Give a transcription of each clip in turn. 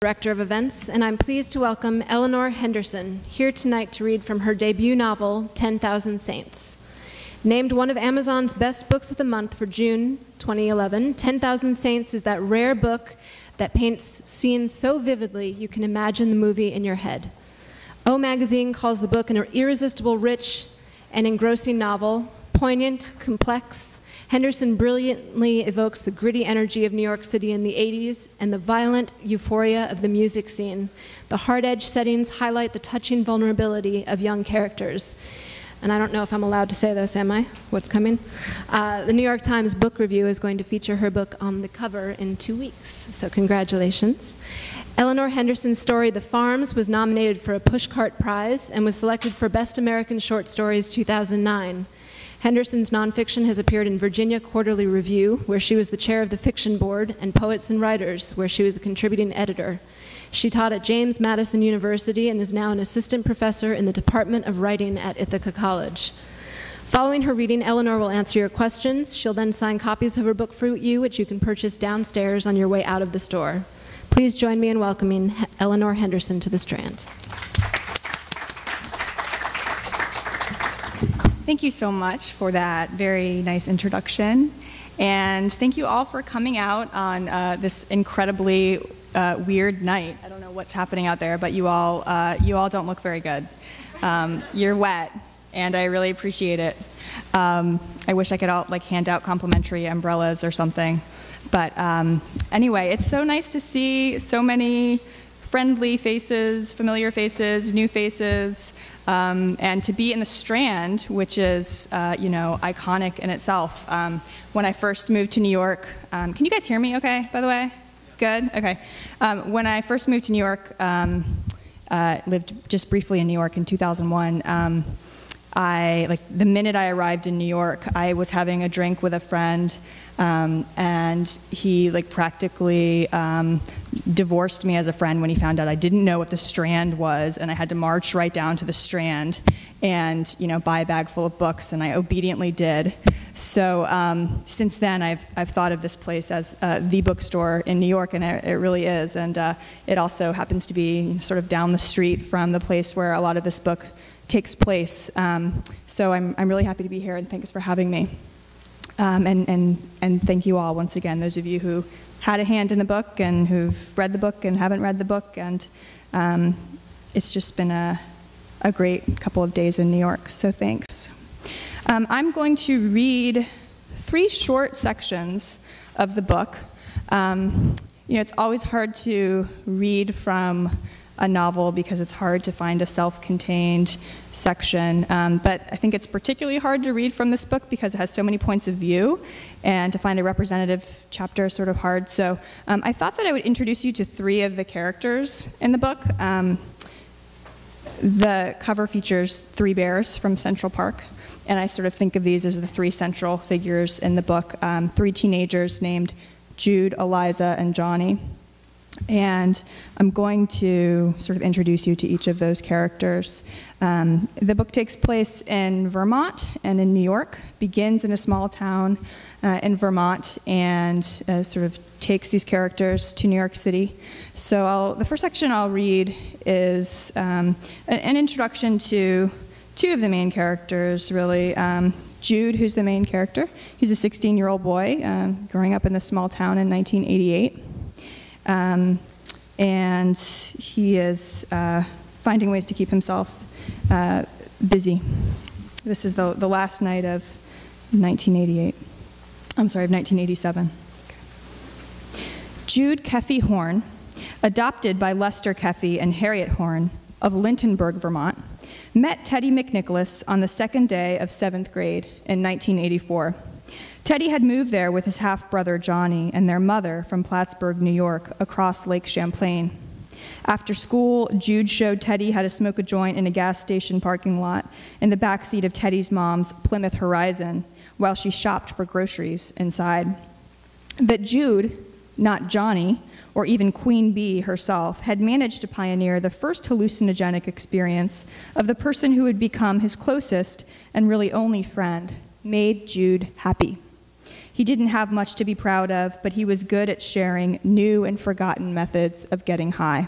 Director of Events, and I'm pleased to welcome Eleanor Henderson, here tonight to read from her debut novel, 10,000 Saints. Named one of Amazon's best books of the month for June 2011, 10,000 Saints is that rare book that paints scenes so vividly you can imagine the movie in your head. O Magazine calls the book an irresistible, rich, and engrossing novel, poignant, complex. Henderson brilliantly evokes the gritty energy of New York City in the 80s and the violent euphoria of the music scene. The hard-edged settings highlight the touching vulnerability of young characters. And I don't know if I'm allowed to say this, am I? What's coming? The New York Times Book Review is going to feature her book on the cover in 2 weeks, so congratulations. Eleanor Henderson's story, The Farms, was nominated for a Pushcart Prize and was selected for Best American Short Stories 2009. Henderson's nonfiction has appeared in Virginia Quarterly Review, where she was the chair of the fiction board, and Poets and Writers, where she was a contributing editor. She taught at James Madison University and is now an assistant professor in the Department of Writing at Ithaca College. Following her reading, Eleanor will answer your questions. She'll then sign copies of her book for you, which you can purchase downstairs on your way out of the store. Please join me in welcoming Eleanor Henderson to the Strand. Thank you so much for that very nice introduction. And thank you all for coming out on this incredibly weird night. I don't know what's happening out there, but you all don't look very good. You're wet, and I really appreciate it. I wish I could hand out complimentary umbrellas or something. But anyway, it's so nice to see so many friendly faces, familiar faces, new faces, and to be in the Strand, which is, iconic in itself. When I first moved to New York, can you guys hear me okay, by the way? Good? Okay. When I first moved to New York, lived just briefly in New York in 2001, the minute I arrived in New York, I was having a drink with a friend, and he practically divorced me as a friend when he found out I didn't know what the Strand was, and I had to march right down to the Strand and buy a bag full of books, and I obediently did. So since then, I've thought of this place as the bookstore in New York, and it really is. And it also happens to be sort of down the street from the place where a lot of this book takes place. So I'm really happy to be here, and thanks for having me. And thank you all once again, those of you who had a hand in the book and who've read the book and haven't read the book. And it's just been a great couple of days in New York, so thanks. I'm going to read 3 short sections of the book. It's always hard to read from a novel because it's hard to find a self-contained section, but I think it's particularly hard to read from this book because it has so many points of view, and to find a representative chapter is sort of hard. So I thought that I would introduce you to 3 of the characters in the book. The cover features 3 bears from Central Park, and I sort of think of these as the 3 central figures in the book, 3 teenagers named Jude, Eliza, and Johnny. And I'm going to sort of introduce you to each of those characters. The book takes place in Vermont and in New York, begins in a small town in Vermont, and sort of takes these characters to New York City. So the first section I'll read is an introduction to 2 of the main characters, really. Jude, who's the main character. He's a 16-year-old boy growing up in this small town in 1988. And he is finding ways to keep himself busy. This is the last night of 1988. I'm sorry, of 1987. Okay. Jude Keffey Horn, adopted by Lester Keffey and Harriet Horn of Lintonburg, Vermont, met Teddy McNicholas on the 2nd day of 7th grade in 1984. Teddy had moved there with his half-brother Johnny and their mother from Plattsburgh, New York, across Lake Champlain. After school, Jude showed Teddy how to smoke a joint in a gas station parking lot in the backseat of Teddy's mom's Plymouth Horizon while she shopped for groceries inside. But Jude, not Johnny, or even Queen Bee herself, had managed to pioneer the first hallucinogenic experience of the person who would become his closest and really only friend, made Jude happy. He didn't have much to be proud of, but he was good at sharing new and forgotten methods of getting high.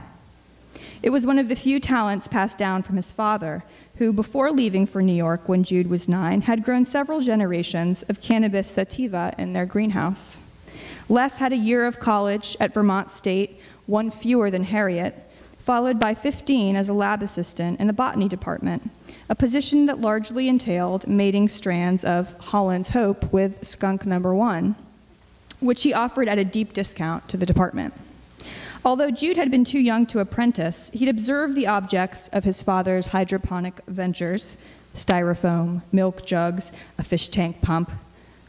It was one of the few talents passed down from his father, who, before leaving for New York when Jude was 9, had grown several generations of cannabis sativa in their greenhouse. Les had a year of college at Vermont State, one fewer than Harriet, followed by 15 as a lab assistant in the botany department, a position that largely entailed mating strands of Holland's Hope with skunk number 1, which he offered at a deep discount to the department. Although Jude had been too young to apprentice, he'd observed the objects of his father's hydroponic ventures, styrofoam, milk jugs, a fish tank pump,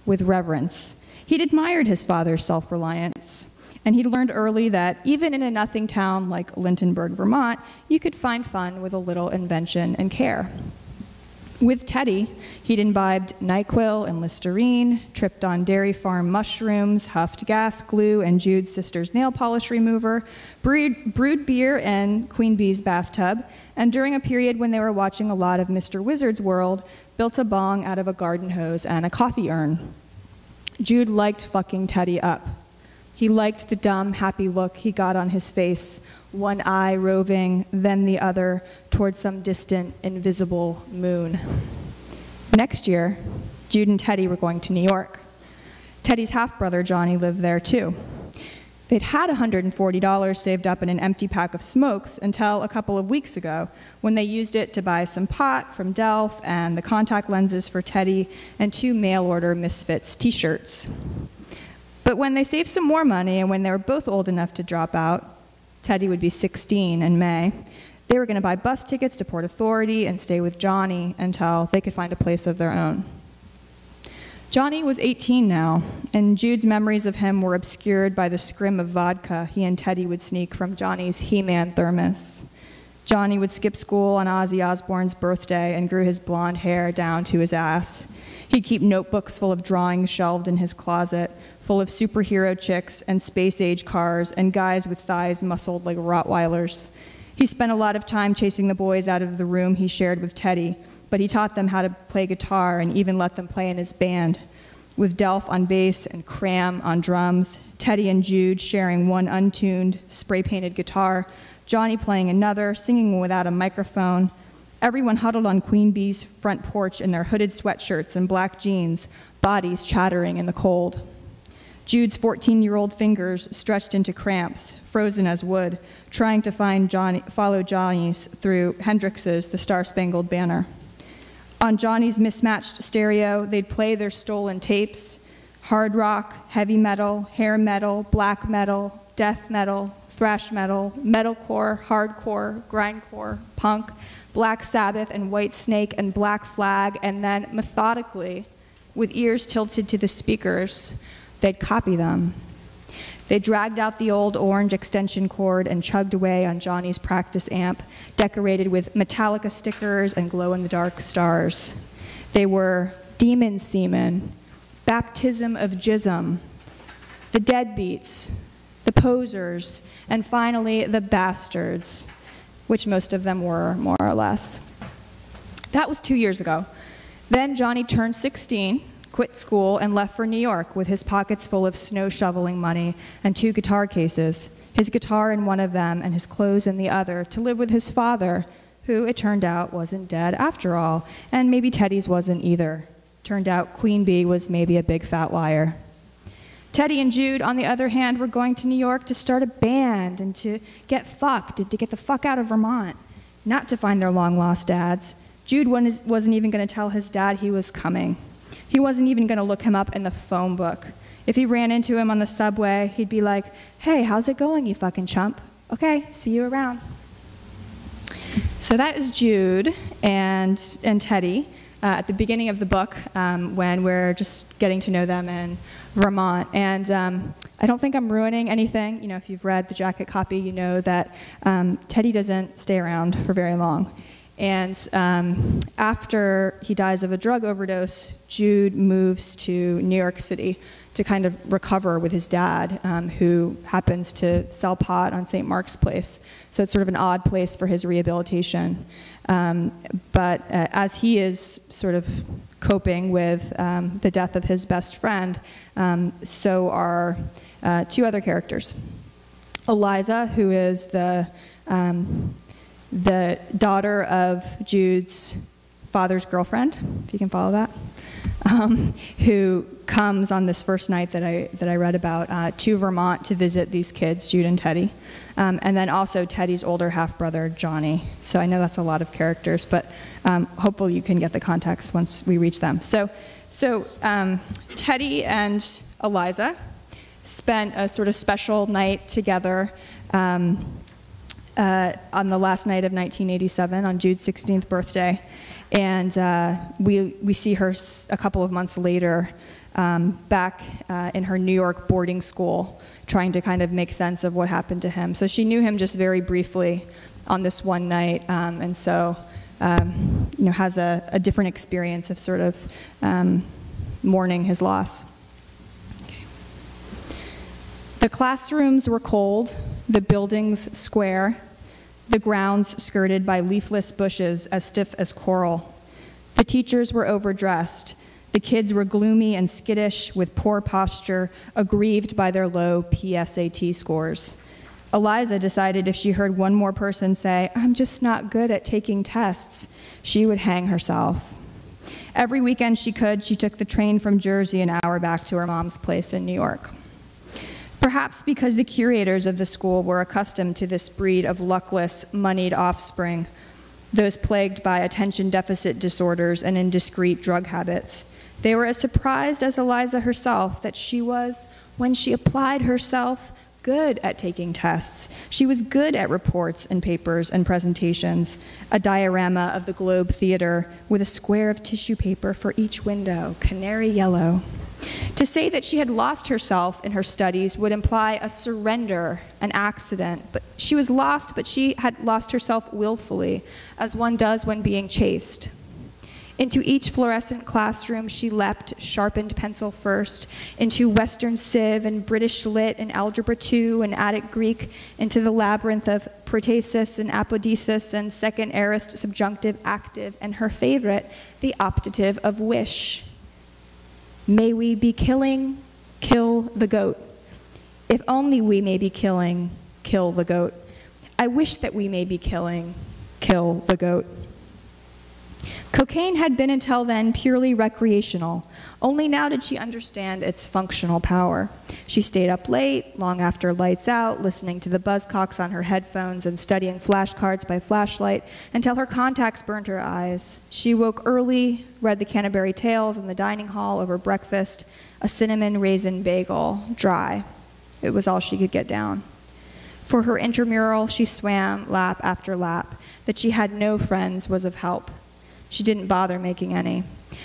with reverence. He'd admired his father's self-reliance, and he'd learned early that even in a nothing town like Lintonburg, Vermont, you could find fun with a little invention and care. With Teddy, he'd imbibed NyQuil and Listerine, tripped on dairy farm mushrooms, huffed gas glue and Jude's sister's nail polish remover, brewed beer in Queen Bee's bathtub, and during a period when they were watching a lot of Mr. Wizard's World, built a bong out of a garden hose and a coffee urn. Jude liked fucking Teddy up. He liked the dumb, happy look he got on his face, one eye roving, then the other, toward some distant, invisible moon. Next year, Jude and Teddy were going to New York. Teddy's half-brother, Johnny, lived there too. They'd had $140 saved up in an empty pack of smokes until a couple of weeks ago, when they used it to buy some pot from Delph and the contact lenses for Teddy and 2 mail-order Misfits t-shirts. But when they saved some more money and when they were both old enough to drop out, Teddy would be 16 in May, they were going to buy bus tickets to Port Authority and stay with Johnny until they could find a place of their own. Johnny was 18 now, and Jude's memories of him were obscured by the scrim of vodka he and Teddy would sneak from Johnny's He-Man thermos. Johnny would skip school on Ozzy Osbourne's birthday and grew his blonde hair down to his ass. He'd keep notebooks full of drawings shelved in his closet, full of superhero chicks and space-age cars and guys with thighs muscled like Rottweilers. He spent a lot of time chasing the boys out of the room he shared with Teddy, but he taught them how to play guitar and even let them play in his band. With Delph on bass and Cram on drums, Teddy and Jude sharing one untuned, spray-painted guitar, Johnny playing another, singing without a microphone. Everyone huddled on Queen Bee's front porch in their hooded sweatshirts and black jeans, bodies chattering in the cold. Jude's 14-year-old fingers stretched into cramps, frozen as wood, trying to follow Johnny's through Hendrix's The Star-Spangled Banner. On Johnny's mismatched stereo, they'd play their stolen tapes: hard rock, heavy metal, hair metal, black metal, death metal, thrash metal, metalcore, hardcore, grindcore, punk, Black Sabbath and White Snake and Black Flag, and then methodically, with ears tilted to the speakers, they'd copy them. They dragged out the old orange extension cord and chugged away on Johnny's practice amp, decorated with Metallica stickers and glow-in-the-dark stars. They were Demon Semen, Baptism of Jism, the Deadbeats, the Posers, and finally the Bastards, which most of them were, more or less. That was 2 years ago. Then Johnny turned 16, quit school, and left for New York with his pockets full of snow shoveling money and 2 guitar cases, his guitar in one of them and his clothes in the other, to live with his father, who, it turned out, wasn't dead after all, and maybe Teddy's wasn't either. Turned out Queen Bee was maybe a big fat liar. Teddy and Jude, on the other hand, were going to New York to start a band and to get fucked, to get the fuck out of Vermont, not to find their long-lost dads. Jude wasn't even going to tell his dad he was coming. He wasn't even going to look him up in the phone book. If he ran into him on the subway, he'd be like, "Hey, how's it going, you fucking chump? Okay, see you around." So that is Jude and Teddy at the beginning of the book, when we're just getting to know them in Vermont. And I don't think I'm ruining anything. You know, if you've read the jacket copy, you know that Teddy doesn't stay around for very long. And after he dies of a drug overdose, Jude moves to New York City to kind of recover with his dad, who happens to sell pot on St. Mark's Place. So it's sort of an odd place for his rehabilitation. But as he is sort of coping with the death of his best friend, so are two other characters. Eliza, who is the daughter of Jude's father's girlfriend, if you can follow that, who comes on this first night that I read about to Vermont to visit these kids, Jude and Teddy. And then also Teddy's older half-brother, Johnny. So I know that's a lot of characters, but hopefully you can get the context once we reach them. So Teddy and Eliza spent a sort of special night together on the last night of 1987, on Jude's 16th birthday. And we see her a couple of months later back in her New York boarding school, trying to kind of make sense of what happened to him. So she knew him just very briefly on this one night, and so has a different experience of sort of mourning his loss. Okay. The classrooms were cold, the buildings square, the grounds skirted by leafless bushes as stiff as coral. The teachers were overdressed. The kids were gloomy and skittish with poor posture, aggrieved by their low PSAT scores. Eliza decided if she heard one more person say, "I'm just not good at taking tests," she would hang herself. Every weekend she took the train from Jersey an hour back to her mom's place in New York. Perhaps because the curators of the school were accustomed to this breed of luckless, moneyed offspring, those plagued by attention deficit disorders and indiscreet drug habits, they were as surprised as Eliza herself that she was, when she applied herself, good at taking tests. She was good at reports and papers and presentations, a diorama of the Globe Theater with a square of tissue paper for each window, canary yellow. To say that she had lost herself in her studies would imply a surrender, an accident. But she was lost, but she had lost herself willfully, as one does when being chased. Into each fluorescent classroom she leapt, sharpened pencil first, into Western Civ and British Lit and Algebra 2 and Attic Greek, into the labyrinth of protasis and apodesis and second aorist subjunctive active, and her favorite, the optative of wish. May we be killing, kill the goat. If only we may be killing, kill the goat. I wish that we may be killing, kill the goat. Cocaine had been until then purely recreational. Only now did she understand its functional power. She stayed up late, long after lights out, listening to the buzzcocks on her headphones and studying flashcards by flashlight until her contacts burned her eyes. She woke early, read the Canterbury Tales in the dining hall over breakfast, a cinnamon raisin bagel, dry. It was all she could get down. For her intramural, she swam lap after lap. That she had no friends was of help. She didn't bother making any.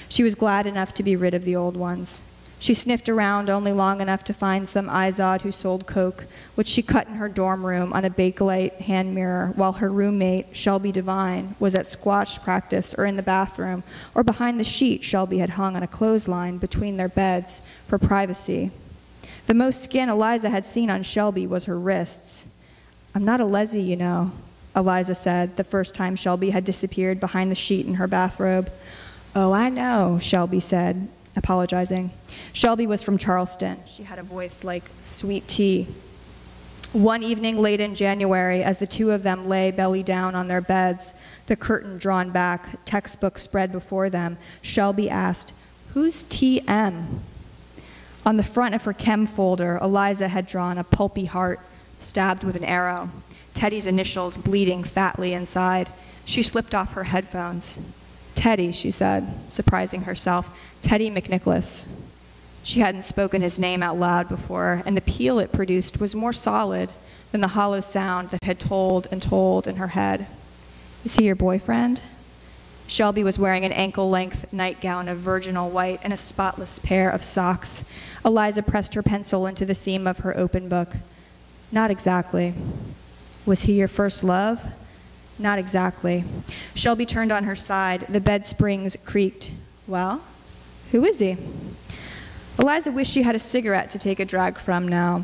She was glad enough to be rid of the old ones. She sniffed around only long enough to find some izod who sold coke, which she cut in her dorm room on a Bakelite hand mirror while her roommate, Shelby Devine, was at squash practice or in the bathroom, or behind the sheet Shelby had hung on a clothesline between their beds for privacy. The most skin Eliza had seen on Shelby was her wrists. "I'm not a lessee, you know," Eliza said the first time Shelby had disappeared behind the sheet in her bathrobe. "Oh, I know," Shelby said, apologizing. Shelby was from Charleston. She had a voice like sweet tea. One evening late in January, as the two of them lay belly down on their beds, the curtain drawn back, textbook spread before them, Shelby asked, "Who's TM?" On the front of her chem folder, Eliza had drawn a pulpy heart stabbed with an arrow, Teddy's initials bleeding fatly inside. She slipped off her headphones. "Teddy," she said, surprising herself. "Teddy McNicholas." She hadn't spoken his name out loud before, and the peal it produced was more solid than the hollow sound that had told and told in her head. "Is he your boyfriend?" Shelby was wearing an ankle-length nightgown of virginal white and a spotless pair of socks. Eliza pressed her pencil into the seam of her open book. "Not exactly." "Was he your first love?" "Not exactly." Shelby turned on her side. The bed springs creaked. "Well, who is he?" Eliza wished she had a cigarette to take a drag from now.